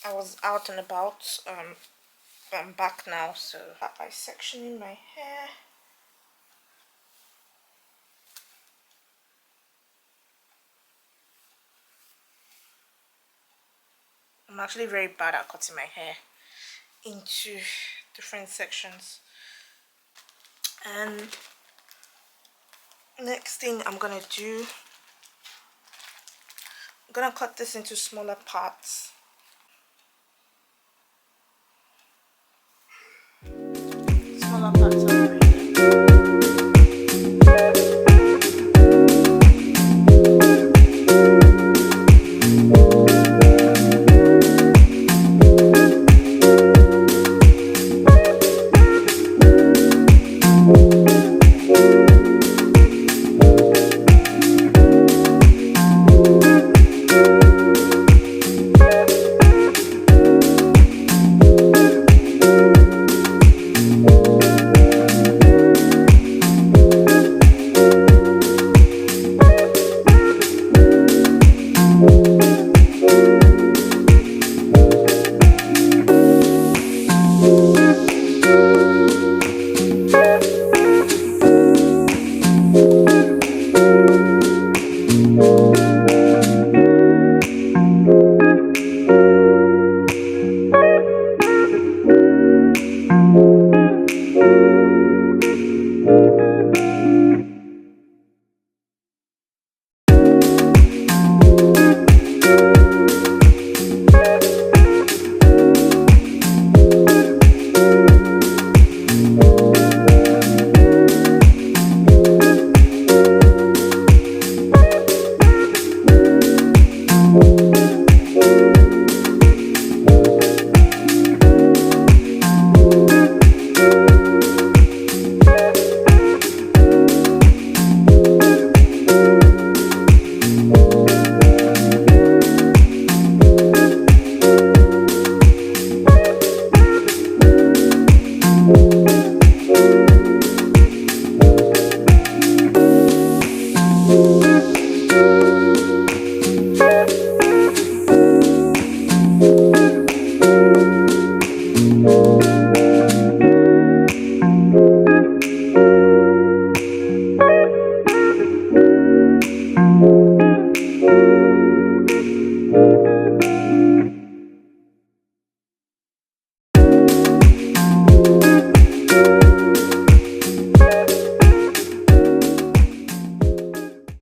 I was out and about. I'm back now, so by sectioning my hair. I'm actually very bad at cutting my hair into different sections. And next thing I'm gonna do, I'm gonna cut this into smaller parts.